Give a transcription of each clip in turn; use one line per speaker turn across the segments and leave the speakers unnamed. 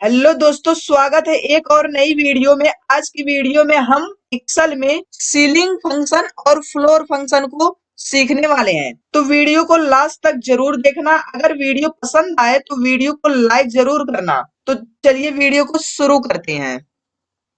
Hello दोस्तों, स्वागत है एक और नई वीडियो में। आज की वीडियो में हम एक्सेल में सीलिंग फंक्शन और फ्लोर फंक्शन को सीखने वाले हैं। तो वीडियो को लास्ट तक जरूर देखना। अगर वीडियो पसंद आए तो वीडियो को लाइक जरूर करना। तो चलिए वीडियो को शुरू करते हैं।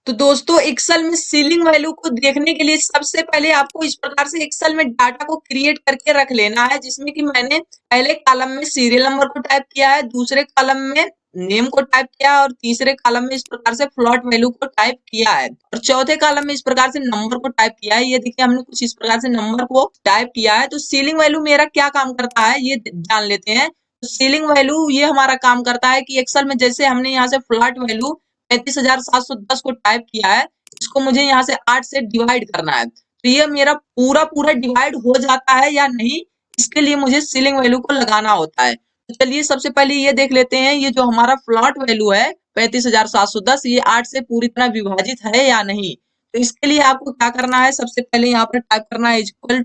तो दोस्तों, एक्सेल में सीलिंग वैल्यू को देखने के लिए सबसे पहले आपको इस प्रकार से एक्सेल में डाटा को क्रिएट करके रख लेना है, जिसमें कि मैंने पहले कॉलम में सीरियल नंबर को टाइप किया है, दूसरे कॉलम में नेम को टाइप किया है और तीसरे कॉलम में इस प्रकार से फ्लोट वैल्यू को टाइप किया है और चौथे कॉलम में इस प्रकार से नंबर को टाइप किया है। ये देखिए, हमने कुछ इस प्रकार से नंबर को टाइप किया है। तो सीलिंग वैल्यू मेरा क्या काम करता है ये जान लेते हैं। तो सीलिंग वैल्यू ये हमारा काम करता है कि एक्सेल में जैसे हमने यहाँ से फ्लैट वैल्यू 35,710 को टाइप किया है, इसको मुझे यहाँ से 8 से डिवाइड करना है। तो ये मेरा पूरा पूरा डिवाइड हो जाता है या नहीं, इसके लिए मुझे सीलिंग वैल्यू को लगाना होता है। तो चलिए सबसे पहले ये देख लेते हैं, ये जो हमारा फ्लॉट वैल्यू है 35,710, ये 8 से पूरी तरह विभाजित है या नहीं। तो इसके लिए आपको क्या करना है, सबसे पहले यहाँ पर टाइप करना है इज इक्वल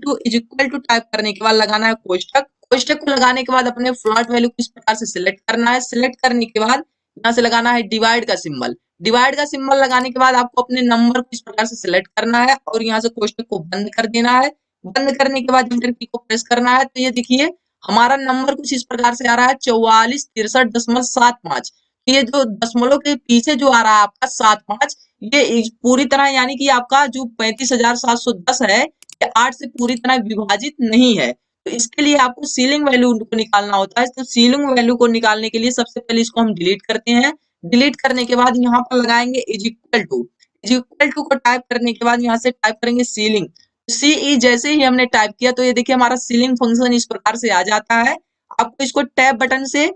टू टाइप करने के बाद लगाना है कोष्टक। कोष्टक को लगाने के बाद अपने फ्लॉट वैल्यू को इस प्रकार से सिलेक्ट करना है। सिलेक्ट करने के बाद यहाँ से लगाना है डिवाइड का सिंबल। डिवाइड का सिंबल लगाने के बाद आपको अपने नंबर को इस प्रकार से सिलेक्ट करना है और यहाँ से कोष्टक को बंद कर देना है। बंद करने के बाद एंटर की को प्रेस करना है। तो ये देखिए, हमारा नंबर कुछ इस प्रकार से आ रहा है 4463.75। ये जो दशमलव के पीछे जो आ रहा है आपका 75, ये पूरी तरह यानी कि आपका जो 35,710 है, ये 8 से पूरी तरह विभाजित नहीं है। तो इसके लिए आपको सीलिंग वैल्यू को निकालना होता है। तो सीलिंग वैल्यू को निकालने के लिए सबसे पहले इसको हम डिलीट करते हैं। डिलीट करने के बाद यहाँ पर लगाएंगे इज इक्वल टू को टाइप करने के बाद यहाँ से टाइप करेंगे सीलिंग। सीई जैसे ही हमने टाइप किया तो ये देखिए हमारा सीलिंग फंक्शन इस प्रकार से आ जाता है। आपको इसको टैब बटन से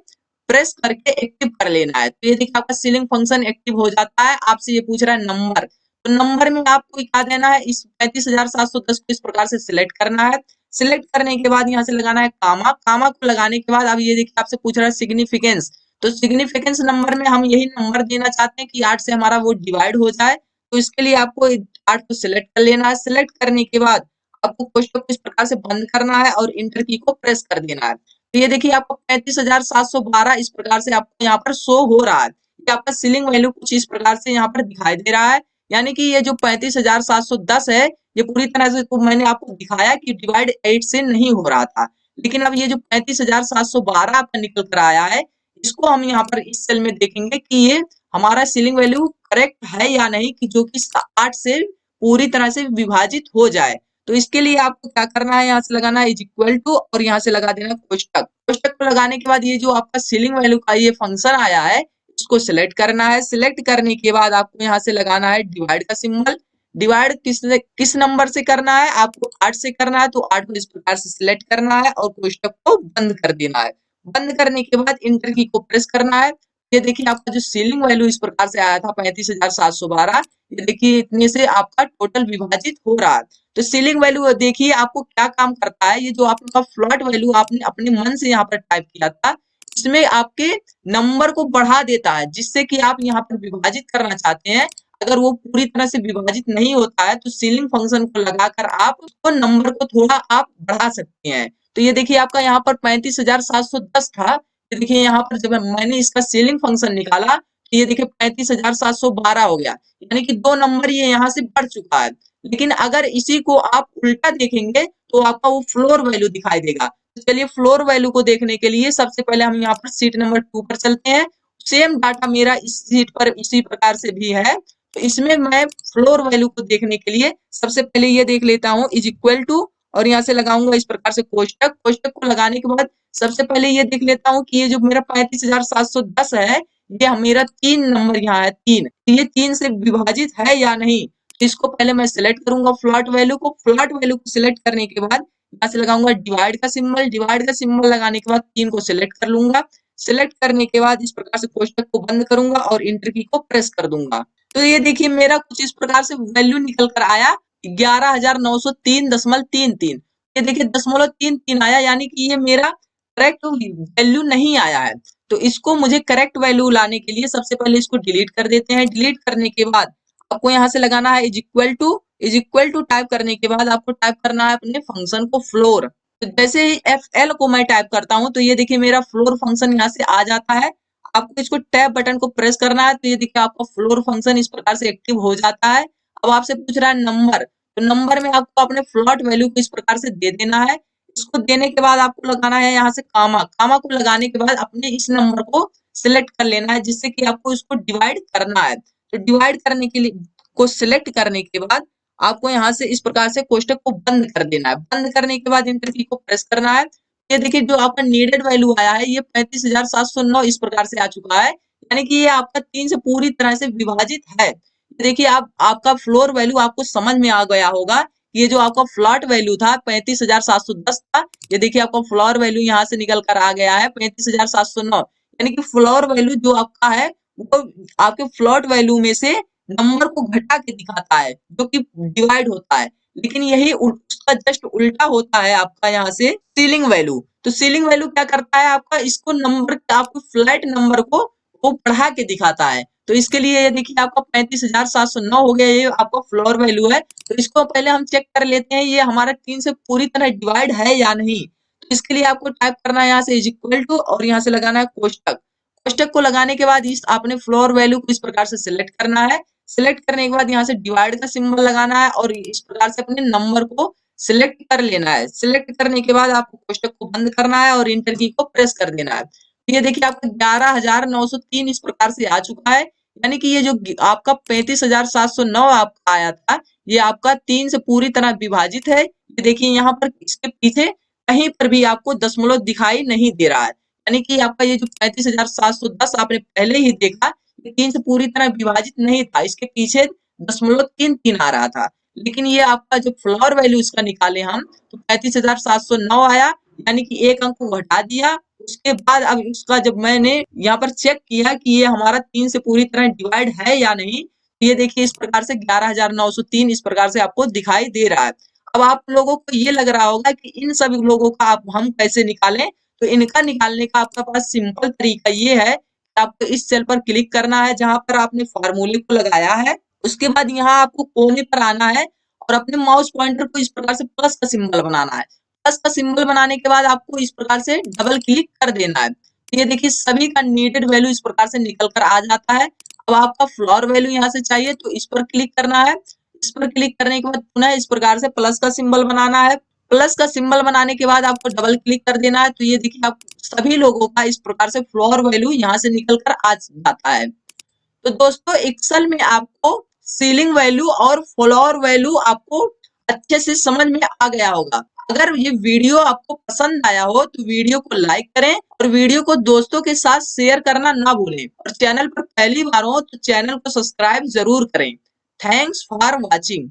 प्रेस करके एक्टिव कर लेना है। तो ये देखिए आपका सीलिंग फंक्शन एक्टिव हो जाता है। आपसे ये पूछ रहा है नंबर, तो नंबर में आपको क्या देना है, इस 35,710 को इस प्रकार से सिलेक्ट करना है। सिलेक्ट करने के बाद यहाँ से लगाना है कामा। कामा को लगाने के बाद अब ये देखिए आपसे पूछ रहा है सिग्निफिकेंस। तो सिग्निफिकेंस नंबर में हम यही नंबर देना चाहते हैं कि 8 से हमारा वो डिवाइड हो जाए। तो इसके लिए आपको 8 को सिलेक्ट कर लेना है। सिलेक्ट करने के बाद आपको कोष्टक को इस प्रकार से बंद करना है और इंटर की को प्रेस कर देना है। तो ये देखिए आपको 35,712 इस प्रकार से आपको यहाँ पर शो हो रहा है। ये आपका सीलिंग वैल्यू कुछ इस प्रकार से यहाँ पर दिखाई दे रहा है। यानी कि ये जो 35,710 है, ये पूरी तरह से तो मैंने आपको दिखाया कि डिवाइड 8 से नहीं हो रहा था। लेकिन अब ये जो 35,712 आपका निकल कर आया है, इसको हम यहाँ पर इस सेल में देखेंगे कि ये हमारा सीलिंग वैल्यू करेक्ट है या नहीं, कि जो कि 8 से पूरी तरह से विभाजित हो जाए। तो इसके लिए आपको क्या करना है, यहाँ से लगाना है इज इक्वल टू और यहाँ से लगा देना कोष्टक। कोष्टक को लगाने के बाद ये जो आपका सीलिंग वैल्यू का ये फंक्शन आया है, इसको सिलेक्ट करना है। सिलेक्ट करने के बाद आपको यहाँ से लगाना है डिवाइड का सिंबल। डिवाइड किस नंबर से करना है, आपको 8 से करना है। तो 8 को इस प्रकार से सिलेक्ट करना है और कोष्टक को बंद कर देना है। बंद करने के बाद इंटर की को प्रेस करना है। ये देखिए आपका जो सीलिंग वैल्यू इस प्रकार से आया था 35,712, ये देखिए इतने से आपका टोटल विभाजित हो रहा है। तो सीलिंग वैल्यू देखिए आपको क्या काम करता है। ये जो आपका फ्लैट वैल्यू आपने अपने मन से यहाँ पर टाइप किया था, इसमें आपके नंबर को बढ़ा देता है, जिससे कि आप यहाँ पर विभाजित करना चाहते हैं। अगर वो पूरी तरह से विभाजित नहीं होता है तो सीलिंग फंक्शन को लगाकर आप उसको नंबर को थोड़ा आप बढ़ा सकते हैं। तो ये देखिए आपका यहाँ पर 35,710 था। ये देखिए यहाँ पर जब मैंने इसका सीलिंग फंक्शन निकाला तो ये देखिए 35,712 हो गया, यानी कि 2 नंबर ये यहाँ से बढ़ चुका है। लेकिन अगर इसी को आप उल्टा देखेंगे तो आपका वो फ्लोर वैल्यू दिखाई देगा। तो चलिए फ्लोर वैल्यू को देखने के लिए सबसे पहले हम यहाँ पर सीट नंबर 2 पर चलते हैं। सेम डाटा मेरा इस सीट पर इसी प्रकार से भी है। तो इसमें मैं फ्लोर वैल्यू को देखने के लिए सबसे पहले ये देख लेता हूँ इज इक्वल टू और यहाँ से लगाऊंगा इस प्रकार से कोष्टक। कोष्टक को लगाने के बाद सबसे पहले ये देख लेता हूँ कि ये जो मेरा 35,710 है, ये मेरा 3 नंबर यहाँ है 3, ये 3 से विभाजित है या नहीं। तो इसको पहले मैं सिलेक्ट करूंगा फ्लैट वैल्यू को। फ्लैट वैल्यू को सिलेक्ट करने के बाद यहाँ से लगाऊंगा डिवाइड का सिंबल। डिवाइड का सिंबल लगाने के बाद 3 को सिलेक्ट कर लूंगा। सिलेक्ट करने के बाद इस प्रकार से कोष्टक को बंद करूंगा और इंटर की को प्रेस कर दूंगा। तो ये देखिए मेरा कुछ इस प्रकार से वैल्यू निकल कर आया 11,903.33। ये देखिए 0.33 आया, यानी कि ये मेरा करेक्ट वैल्यू नहीं आया है। तो इसको मुझे करेक्ट वैल्यू लाने के लिए सबसे पहले इसको डिलीट कर देते हैं। डिलीट करने के बाद आपको यहाँ से लगाना है इज इक्वल टू टाइप करने के बाद आपको टाइप करना है अपने फंक्शन को फ्लोर। तो जैसे ही एफ एल को मैं टाइप करता हूँ तो ये देखिए मेरा फ्लोर फंक्शन यहाँ से आ जाता है। आपको इसको टैब बटन को प्रेस करना है, तो ये देखिए आपका फ्लोर फंक्शन इस प्रकार से एक्टिव हो जाता है। अब आपसे पूछ रहा है नंबर, तो नंबर में आपको अपने फ्लोट वैल्यू को इस प्रकार से दे देना है। इसको देने के बाद आपको लगाना है यहाँ से कामा, कामा को लगाने के बाद अपने इस नंबर को सिलेक्ट कर लेना है, जिससे कि आपको इसको डिवाइड करना है। तो डिवाइड करने के लिए को सिलेक्ट करने के बाद आपको यहाँ से इस प्रकार से कोष्टक को बंद कर देना है। बंद करने के बाद इंटर की को प्रेस करना है। ये देखिए जो आपका नीडेड वैल्यू आया है ये 35,709 इस प्रकार से आ चुका है, यानी कि ये आपका 3 से पूरी तरह से विभाजित है। ये देखिए आप आपका फ्लोर वैल्यू आपको समझ में आ गया होगा। ये जो आपका फ्लैट वैल्यू था 35,710 था, ये देखिए आपका फ्लोर वैल्यू यहाँ से निकल कर आ गया है 35,709, यानी कि फ्लोर वैल्यू जो आपका है वो आपके फ्लैट वैल्यू में से नंबर को घटा के दिखाता है, जो कि डिवाइड होता है। लेकिन यही उसका जस्ट उल्टा होता है आपका यहाँ से सीलिंग वैल्यू। तो सीलिंग वैल्यू क्या करता है आपका, इसको नंबर आपको फ्लैट नंबर को वो बढ़ा के दिखाता है। तो इसके लिए ये देखिए आपका 35,709 हो गया, ये आपका फ्लोर वैल्यू है। तो इसको पहले हम चेक कर लेते हैं ये हमारा 3 से पूरी तरह डिवाइड है या नहीं। तो इसके लिए आपको टाइप करना है यहाँ से इज इक्वल टू और यहाँ से लगाना है कोष्टक। कोष्टक को लगाने के बाद इस आपने फ्लोर वैल्यू को इस प्रकार से सिलेक्ट करना है। सिलेक्ट करने के बाद यहाँ से डिवाइड का सिंबल लगाना है और इस प्रकार से अपने नंबर को सिलेक्ट कर लेना है। सिलेक्ट करने के बाद आपको कोष्टक को बंद करना है और इंटर की को प्रेस कर देना है। तो ये देखिए आपका 11,903 इस प्रकार से आ चुका है, यानी कि ये जो आपका 35,709 आपका आया था, ये आपका 3 से पूरी तरह विभाजित है। ये देखिए यहाँ पर इसके पीछे कहीं पर भी आपको दशमलव दिखाई नहीं दे रहा है, यानी कि आपका ये जो 35,710 आपने पहले ही देखा, ये 3 से पूरी तरह विभाजित नहीं था, इसके पीछे 0.33 आ रहा था। लेकिन ये आपका जो फ्लोर वैल्यू इसका निकाले हम, तो 35,709 आया, यानी कि एक अंक को घटा दिया। उसके बाद अब उसका जब मैंने यहाँ पर चेक किया कि ये हमारा 3 से पूरी तरह डिवाइड है या नहीं, तो ये देखिए इस प्रकार से 11,903 इस प्रकार से आपको दिखाई दे रहा है। अब आप लोगों को ये लग रहा होगा कि इन सभी लोगों का आप हम कैसे निकालें, तो इनका निकालने का आपका पास सिंपल तरीका ये है कि आपको इस सेल पर क्लिक करना है जहां पर आपने फार्मूले को लगाया है। उसके बाद यहाँ आपको कोने पर आना है और अपने माउस पॉइंटर को इस प्रकार से प्लस का सिंबल बनाना है। प्लस का सिंबल बनाने के बाद आपको इस प्रकार से डबल क्लिक कर देना है। तो ये देखिए सभी का नीडेड वैल्यू इस प्रकार से निकल कर आ जाता है। अब आपका फ्लोर वैल्यू यहाँ से चाहिए तो इस पर क्लिक करना है। इस पर क्लिक करने के बाद पुनः इस प्रकार से प्लस का सिंबल बनाना है। प्लस का सिंबल बनाने के बाद आपको डबल क्लिक कर देना है। तो ये देखिए आप सभी लोगों का इस प्रकार से फ्लोर वैल्यू यहाँ से निकल कर आ जाता है। तो दोस्तों एक्सेल में आपको सीलिंग वैल्यू और फ्लोर वैल्यू आपको अच्छे से समझ में आ गया होगा। अगर ये वीडियो आपको पसंद आया हो तो वीडियो को लाइक करें और वीडियो को दोस्तों के साथ शेयर करना ना भूलें, और चैनल पर पहली बार हो तो चैनल को सब्सक्राइब जरूर करें। Thanks for watching.